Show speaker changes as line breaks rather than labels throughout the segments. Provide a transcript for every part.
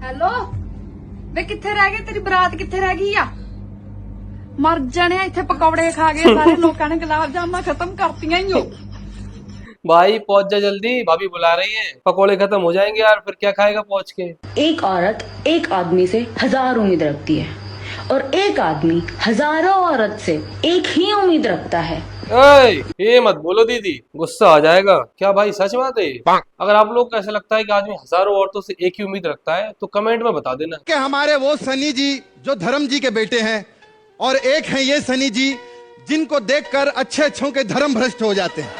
Hello वे किथे रह गए, तेरी बरात किथे रह गई आ? मर जाने इथे पकौड़े खा गए सारे लोगों ने, गुलाब जामुन खत्म करतियां ही हो।
भाई पहुंच जा जल्दी, भाभी बुला रही है। पकोड़े खत्म हो जाएंगे यार, फिर क्या खाएगा पहुंच के।
एक औरत एक आदमी से 1000 उम्मीद रखती है और एक आदमी हजारों औरत से एक ही उम्मीद रखता है।
ये मत बोलो दीदी, गुस्सा आ जाएगा। क्या भाई सच बात है? अगर आप लोग को ऐसा लगता है कि आदमी हजारों औरतों से एक ही उम्मीद रखता है तो कमेंट में बता देना
कि हमारे वो सनी जी जो धर्म जी के बेटे हैं और एक हैं ये सनी जी जिनको देखकर अच्छे अच्छों के धर्म भ्रष्ट हो जाते हैं।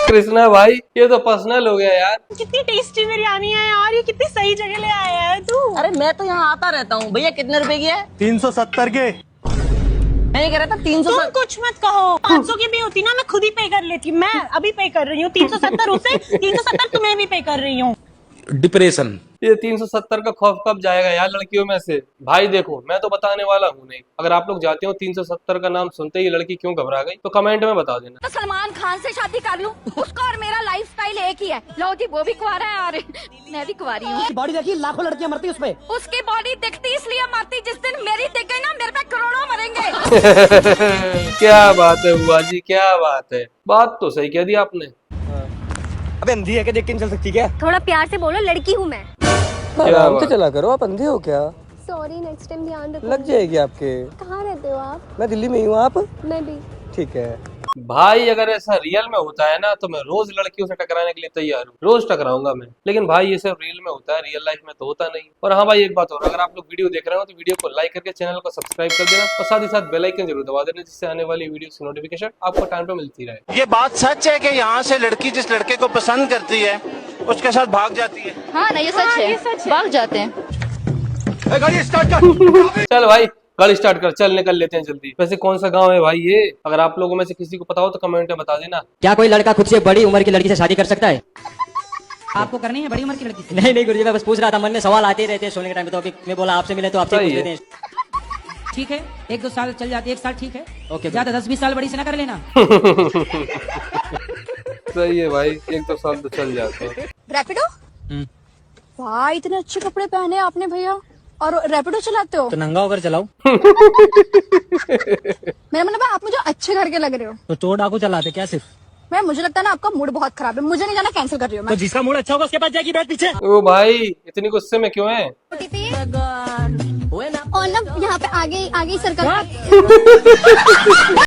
कृष्णा भाई ये तो पर्सनल हो गया यार।
कितनी टेस्टी बिरयानी है यार, ये कितनी सही जगह ले आया है तू।
अरे मैं तो यहाँ आता रहता हूँ। भैया कितने रुपए की है?
370 के।
मैं ये कह रहा था 300।
तुम कुछ मत कहो, 500 की भी होती ना मैं खुद ही पे कर लेती। मैं अभी पे कर रही हूँ 370 उसे, 370 तुम्हें भी पे कर रही हूँ।
डिप्रेशन।
ये 370 का खौफ कब जाएगा यार लड़कियों में से? भाई देखो मैं तो बताने वाला हूँ नहीं। अगर आप लोग जाते हो 370 का नाम सुनते ही लड़की क्यों घबरा गई तो कमेंट में बता देना।
तो सलमान खान से शादी कर लूं, उसका और मेरा लाइफस्टाइल एक ही है। लो जी वो भी कुंवारा है और मैं भी कुंवारी हूँ।
बॉडी देखी, लाखों लड़कियां मरती उस पे।
उसकी बॉडी दिखती इसलिए मरती, जिस दिन मेरी दिख गई ना मेरे पे करोड़ों मरेंगे।
क्या बात है बुआ जी, क्या बात है। बात तो सही कह दी आपने।
अबे अंधी है कि देख के नहीं चल सकती क्या?
थोड़ा प्यार से बोलो, लड़की हूँ मैं।
आराम से चला करो, आप अंधे हो क्या?
सॉरी, नेक्स्ट टाइम ध्यान रखो।
लग जाएगी आपके।
कहाँ रहते हो आप?
मैं दिल्ली में ही हूँ, आप?
मैं भी।
ठीक है।
भाई अगर ऐसा रियल में होता है ना तो मैं रोज लड़कियों से टकराने के लिए तैयार हूँ, रोज टकराऊंगा मैं। लेकिन भाई ये सब रियल में होता है, रियल लाइफ में तो होता नहीं। और हाँ भाई एक बात और, अगर आप लोग वीडियो देख रहे हो तो वीडियो को लाइक करके चैनल को सब्सक्राइब कर देना और साथ ही साथ बेल आइकन जरूर दबा देना, जिससे आने वाली वीडियो की नोटिफिकेशन आपको टाइम पे मिलती रहे।
ये बात सच है कि यहाँ से लड़की जिस लड़के को पसंद करती है उसके साथ भाग जाती है।
हाँ ना ये सच है, भाग जाते हैं।
गाड़ी स्टार्ट कर।
चल भाई गाड़ी स्टार्ट कर, चल निकल लेते हैं जल्दी। वैसे कौन सा गांव है भाई ये? अगर आप लोगों में से किसी को पता हो तो कमेंट में बता देना।
क्या कोई लड़का खुद से बड़ी उम्र की लड़की से शादी कर सकता है?
आपको करनी है बड़ी उम्र की लड़की से?
नहीं गुरुजी, मैं बस पूछ रहा था, मन में सवाल आते ही रहते हैं सोने के टाइम पे, तो अभी मैं बोला आपसे मिले तो आपसे पूछ लेते हैं।
ठीक है, 1-2 साल चल जाती है, 1 साल ठीक है। ओके, ज्यादा 10-20 साल बड़ी से ना कर लेना।
सही है भाई, 1-2 साल तो चल जाते हैं।
रैपिडो? वाह, इतने अच्छे कपड़े पहने आपने भैया, और रैपिडो चलाते हो?
तो नंगा होकर चलाओ।
मेरा मतलब है आप मुझे अच्छे घर के लग रहे हो।
तो चोर डाकू चलाते क्या सिर्फ?
मैं मुझे लगता है ना आपका मूड बहुत खराब है, मुझे नहीं जाना, कैंसिल कर रही हूँ
तो जिसका मूड अच्छा होगा उसके पास जाएगी, बैठ पीछे।
ओ भाई इतनी गुस्से में क्यों है?
और ना यहाँ पे आगे आगे सरकार।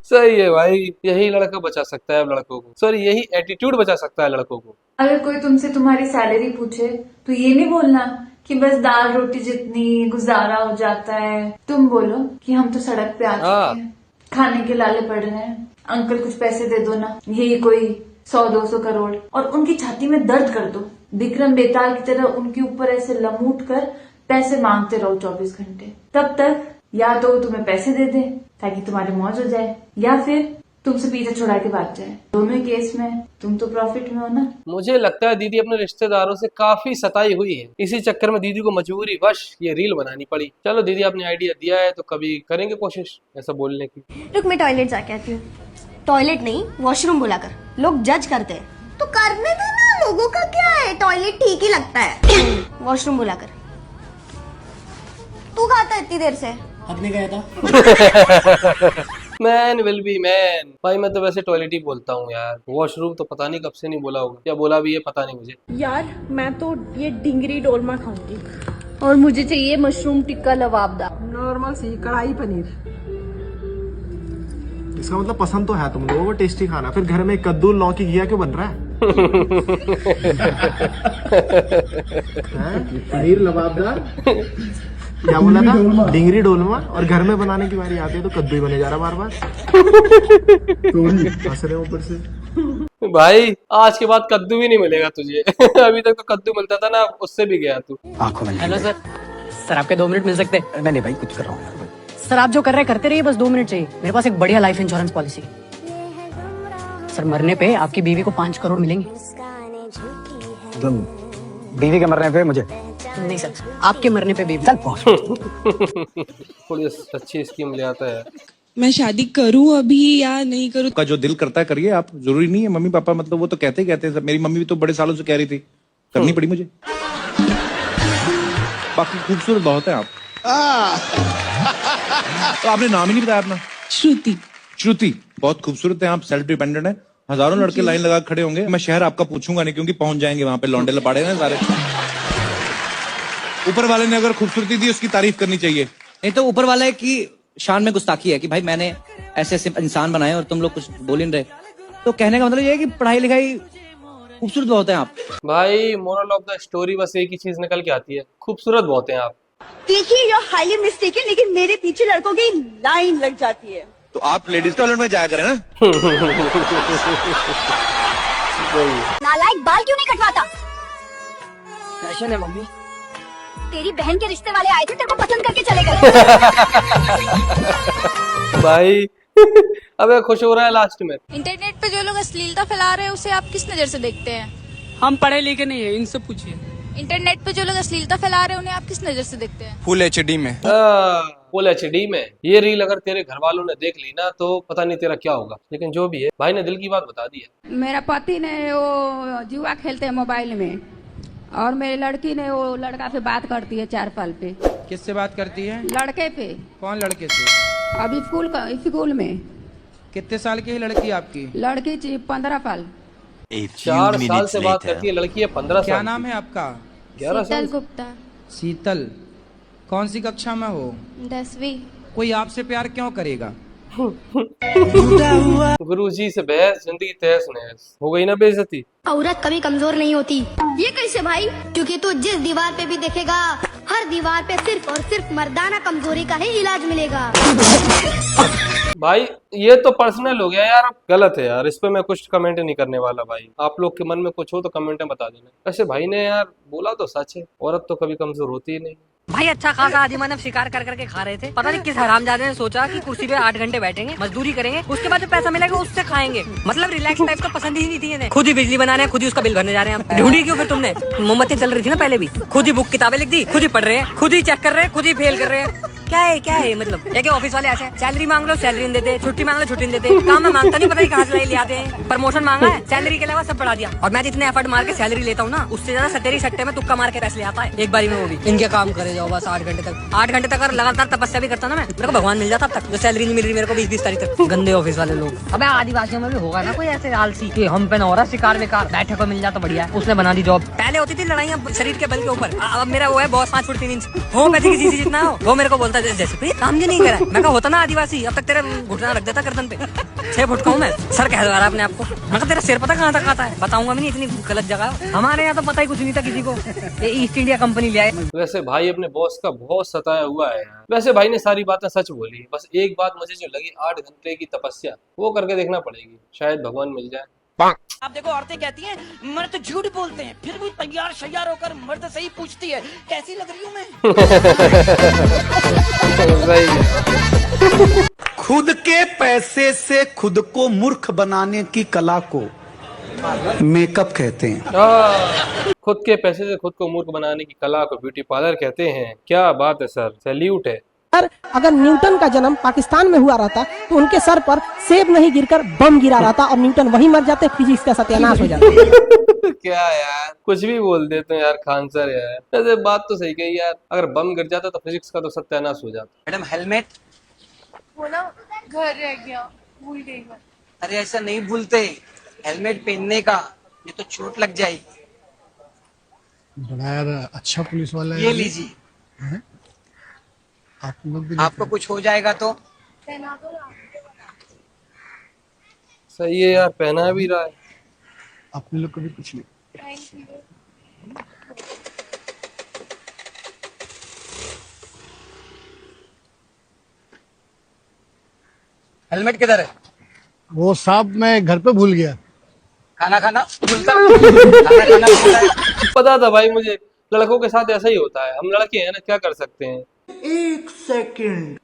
सही है भाई, यही लड़का बचा सकता है लड़कों को, सॉरी यही एटीट्यूड बचा सकता है लड़कों को।
अगर कोई तुमसे तुम्हारी सैलरी पूछे तो ये नहीं बोलना कि बस दाल रोटी जितनी गुजारा हो जाता है। तुम बोलो कि हम तो सड़क पे आ चुके हैं, खाने के लाले पड़ रहे हैं, अंकल कुछ पैसे दे दो ना। यही कोई 100-200 करोड़, और उनकी छाती में दर्द कर दो। विक्रम बेताल की तरह उनके ऊपर ऐसे लमूट कर पैसे मांगते रहो 24 घंटे। तब तक या तो तुम्हें पैसे दे दे ताकि तुम्हारी मौज हो जाए, या फिर तुमसे पीछे छुड़ा के भाग जाए। दोनों ही केस में तुम तो प्रॉफिट में हो ना।
मुझे लगता है दीदी अपने रिश्तेदारों से काफी सताई हुई है, इसी चक्कर में दीदी को मजबूरी वश ये रील बनानी पड़ी। चलो दीदी आपने आइडिया दिया है तो कभी करेंगे कोशिश ऐसा बोलने की।
रुक, मैं टॉयलेट जाके आती हूँ। टॉयलेट नहीं, वॉशरूम बुलाकर। लोग जज करते हैं तो करने दो ना, लोगों का क्या है, टॉयलेट ठीक ही लगता है। वॉशरूम बुलाकर। तू खाता है इतनी देर से?
अपने गया था।
Man will be man. भाई मैं तो वैसे टॉयलेट ही बोलता हूँ यार, वॉशरूम तो पता नहीं कब से नहीं बोला होगा, क्या बोला भी है पता नहीं मुझे।
यार मैं तो ये डिंगरी डोलमा खाऊंगी।
और मुझे चाहिए मशरूम टिक्का लवाबदार।
नॉर्मल सी कढ़ाई पनीर।
इसका मतलब पसंद तो है तुम लोगों को टेस्टी खाना, फिर घर में कद्दू लौकी घिया क्यों बन रहा है? पनीर लबाबदार क्या बोला था? डिंगरी डोलमा। और घर में बनाने की बारी आती है तो कद्दू ही बने जा रहा बार बार। हंस रहे ऊपर से।
भाई आज के बाद कद्दू भी नहीं मिलेगा तुझे। अभी तक तो कद्दू मिलता था ना, उससे भी गया तू।
आंखों में। हेलो सर, सर आपके 2 मिनट मिल सकते हैं? नहीं भाई कुछ कर रहा हूँ
सर, आप जो कर रहे हैं करते रहिए, बस 2 मिनट चाहिए। मेरे पास एक बढ़िया लाइफ इंश्योरेंस पॉलिसी। सर मरने पे आपकी बीवी को 5 करोड़ मिलेंगे।
बीवी के मरने पे मुझे?
नहीं सर, आपके मरने पे बीवी।
थोड़ी अच्छी स्कीम ले आता है।
मैं शादी करूं अभी या नहीं करूं?
का जो दिल करता है करिए आप, जरूरी नहीं है मम्मी पापा, मतलब वो तो कहते ही कहते हैं। मेरी मम्मी भी तो बड़े सालों से कह रही थी, करनी पड़ी मुझे। बाकी खूबसूरत बहुत है आप। तो आपने नाम ही नहीं बताया अपना।
श्रुति।
श्रुति, बहुत खूबसूरत है आप, सेल्फ डिपेंडेंट है। हजारों लड़के लाइन लगा खड़े होंगे। मैं शहर आपका पूछूंगा नहीं क्योंकि पहुंच जाएंगे वहां पे, लौंडे लपाड़े हैं सारे। ऊपर वाले ने अगर खूबसूरती दी उसकी तारीफ करनी चाहिए।
नहीं तो ऊपर वाले की शान में गुस्ताखी है कि भाई मैंने ऐसे ऐसे इंसान बनाए और तुम लोग कुछ बोल ही नहीं रहे। तो कहने का मतलब ये है कि पढ़ाई लिखाई खूबसूरत बहुत है आप।
भाई मोरल ऑफ द स्टोरी बस एक ही चीज निकल के आती है, खूबसूरत बहुत हैं आप।
देखिए यू हाईली मिस्टेकन, लेकिन मेरे पीछे लड़कों की लाइन लग जाती है।
तो आप लेडीज टॉयलेट में जाया करें ना।
नालायक, बाल क्यों नहीं कटवाता?
फैशन है मम्मी।
तेरी बहन के रिश्ते वाले आए थे, तेरे को पसंद करके चले गए।
भाई अबे खुश हो रहा है लास्ट में।
इंटरनेट पे जो लोग अश्लीलता फैला रहे हैं उसे आप किस नजर से देखते हैं?
हम पढ़े लिखे नहीं है, इनसे पूछिए।
इंटरनेट पे जो लोग अश्लीलता फैला रहे हैं उन्हें आप किस नजर से देखते हैं?
फुल HD में।
फुल HD में ये रील अगर तेरे घर वालों ने देख ली ना तो पता नहीं तेरा क्या होगा, लेकिन जो भी है भाई ने दिल की बात बता दी है।
मेरा पति ने वो जुआ खेलते हैं मोबाइल में, और मेरी लड़की ने वो लड़का से बात करती है 4 साल पे।
किससे बात करती है?
लड़के पे।
कौन लड़के से?
अभी स्कूल में।
कितने साल की है लड़की आपकी?
लड़की 15 साल।
4 साल से बात करती है लड़की है 15 साल।
क्या नाम है आपका?
11 साल।
गुप्ता।
शीतल, कौन सी कक्षा में हो?
10वीं।
कोई आपसे प्यार क्यों करेगा?
गुरुजी से बहस, जिंदगी तहस नहस हो गई ना बेइज्जती।
औरत कभी कमजोर नहीं होती। ये कैसे भाई? क्योंकि तू जिस दीवार पे भी देखेगा, हर दीवार पे सिर्फ और सिर्फ मर्दाना कमजोरी का ही इलाज मिलेगा।
भाई ये तो पर्सनल हो गया यार, गलत है यार, इस पे मैं कुछ कमेंट नहीं करने वाला। भाई आप लोग के मन में कुछ हो तो कमेंट में बता देना। वैसे भाई ने यार बोला तो सच है, औरत तो कभी कमजोर होती ही नहीं।
भाई अच्छा खासा आदि मानव शिकार कर करके खा रहे थे, पता नहीं किस हरामजादे ने सोचा कि कुर्सी पे 8 घंटे बैठेंगे, मजदूरी करेंगे, उसके बाद जो पैसा मिलेगा उससे खाएंगे। मतलब रिलैक्स लाइफ तो पसंद ही नहीं थी इन्हें। खुद ही बिजली बना रहे हैं, खुद ही उसका बिल भरने जा रहे हैं। ढूंढी क्यों फिर तुमने? मोमबत्ती चल रही थी ना पहले भी। खुद ही बुक किताबें लिख दी, खुद ही पढ़ रहे हैं, खुद ही चेक कर रहे हैं, खुद ही फेल कर रहे हैं। क्या है मतलब? एक ऑफिस वाले ऐसे सैलरी मांग लो सैलरी नहीं देते, छुट्टी मांग लो छुट्टी नहीं देते, काम में मांगता नहीं, पता नहीं कहाँ से ले आते हैं। प्रमोशन मांगा है, सैलरी के अलावा सब बढ़ा दिया। और मैं जितने एफर्ट मार के सैलरी लेता हूँ ना, उससे ज्यादा सटेरी सट्टे में तुक्का मार के पैसे ले आता है एक बारी में, वो भी इनके काम करे जाओ बस 8 घंटे तक। 8 घंटे तक अगर लगातार तपस्या भी करता ना मैं, मेरे को भगवान मिल जाता अब तक। जो सैलरी नहीं मिल रही मेरे को 20 तारीख तक। गंदे ऑफिस वाले लोग। अबे आदिवासियों में भी होगा ना कोई ऐसे आलसी कि हम पे न हो रहा शिकार बेकार, बैठे को मिल जाता बढ़िया, उसने बना दी जॉब। पहले होती थी लड़ाइयाँ शरीर के बल के ऊपर, अब मेरा वो है बॉस 5 फुट 3 इंच हो, मैं किसी जितना हो, वो मेरे को बोलता है जैसे काम नहीं करा। मैं कहा होता ना आदिवासी, अब तक तेरा घुटना रख देता गर्दन पे। 6 फुट का हूँ मैं, सर कह रहा अपने आपको। मैं कहा तेरा सिर पता कहाँ तक आता है? बताऊंगा भी नहीं, इतनी गलत जगह हमारे यहाँ तो पता ही कुछ नहीं था किसी को। ये ईस्ट इंडिया कंपनी ले आए।
वैसे भाई अपने बॉस का बहुत सताया हुआ है यार। वैसे भाई ने सारी बातें सच बोली, बस एक बात मुझे जो लगी 8 घंटे की तपस्या, वो करके देखना पड़ेगी, शायद भगवान मिल जाए।
आप देखो औरतें कहती हैं मर्द तो झूठ बोलते हैं, फिर भी तैयार शैयार होकर मर्द से ही पूछती है कैसी लग रही हूँ मैं।
खुद के पैसे से खुद को मूर्ख बनाने की कला को मेकअप कहते हैं।
खुद के पैसे से खुद को मूर्ख बनाने की कला को ब्यूटी पार्लर कहते हैं। क्या बात है सर, सैल्यूट है।
अगर न्यूटन का जन्म पाकिस्तान में हुआ रहता तो उनके सर पर सेब नहीं गिरकर बम गिरा रहता और न्यूटन वहीं मर जाते, फिजिक्स का सत्यानाश हो जाता।
क्या यार कुछ भी बोल देते हैं यार खान सर यार। वैसे बात तो सही कही यार, अगर बम गिर जाता तो फिजिक्स का तो सत्यानाश हो जाता।
मैडम हेलमेट
वो ना घर रह गया, भूल गई मैं।
अरे ऐसा नहीं भूलते, हेलमेट पहनने का, ये तो चोट लग जाएगी।
बड़ा यार अच्छा पुलिस वाला है।
ये लीजिए, आपको कुछ हो जाएगा तो
सही है यार, पहना भी रहा है।
अपने लोग को भी कुछ नहीं।
हेलमेट किधर है?
वो साहब मैं घर पे भूल गया।
खाना खाना
पता था भाई मुझे, लड़कों के साथ ऐसा ही होता है। हम लड़के हैं ना, क्या कर सकते हैं।
1 सेकंड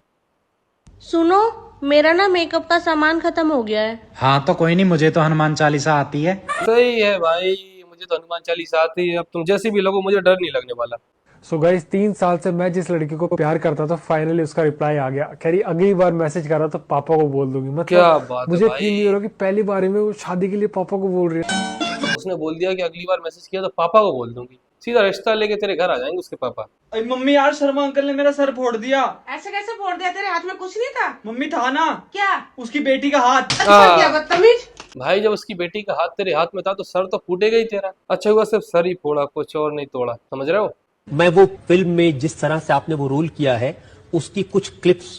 सुनो, मेरा ना मेकअप का सामान खत्म हो गया है।
हाँ तो कोई नहीं, मुझे तो हनुमान चालीसा आती है।
सही है भाई, मुझे तो हनुमान चालीसा आती है। अब तुम जैसे भी लोगो मुझे डर नहीं लगने वाला।
सो गाइस 3 साल से मैं जिस लड़की को प्यार करता था, फाइनली उसका रिप्लाई आ गया। कह रही अगली बार मैसेज कर रहा तो पापा को बोल दूंगी। मतलब
क्या बात
मुझे
है भाई।
फील नहीं हो रहा कि पहली बार में वो शादी के लिए पापा को बोल रही है।
उसने बोल दिया कि अगली बार मैसेज किया तो पापा को बोल दूंगी। सीधा रिश्ता लेके तेरे घर आ जाएंगे उसके पापा।
अरे मम्मी यार, शर्मा अंकल ने मेरा सर फोड़ दिया।
ऐसे कैसे फोड़ दिया? तेरे हाथ में कुछ नहीं था।
मम्मी था ना।
क्या?
उसकी बेटी का हाथ।
अच्छा क्या बदतमीज।
भाई जब उसकी बेटी का हाथ तेरे हाथ में था तो सर तो फूटेगा ही तेरा। अच्छा हुआ सिर्फ सर ही फोड़ा, कुछ और नहीं तोड़ा, समझ रहे हो?
मैं वो फिल्म में जिस तरह से आपने वो रोल किया है उसकी कुछ क्लिप्स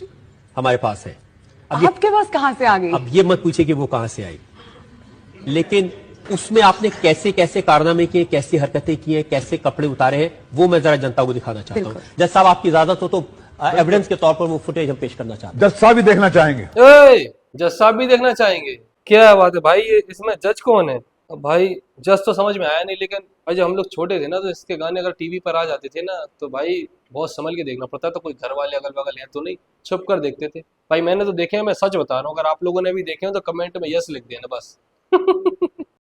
हमारे पास है।
आपके पास कहां से आ गई?
अब ये मत पूछिए कि वो कहां से आई, लेकिन उसमें आपने कैसे कैसे कारनामे किए, कैसी हरकतें की हैं, कैसे कपड़े उतारे हैं, वो मैं जरा जनता को दिखाना चाहता हूँ। जज साहब आपकी इजाजत हो तो एविडेंस के तौर पर वो फुटेज हम पेश करना चाहते हैं।
जज साहब भी देखना चाहेंगे।
जज साहब भी देखना चाहेंगे? क्या बात है भाई, ये इसमें जज कौन है? भाई जज तो समझ में आया नहीं, लेकिन भाई जब हम लोग छोटे थे ना तो इसके गाने अगर टीवी पर आ जाते थे ना तो भाई बहुत संभल के देखना पड़ता था। कोई घर वाले अगल बगल है तो नहीं, छुप कर देखते थे। भाई मैंने तो देखे हैं, मैं सच बता रहा हूँ। अगर आप लोगों ने भी देखे हो तो कमेंट में यस लिख देना बस।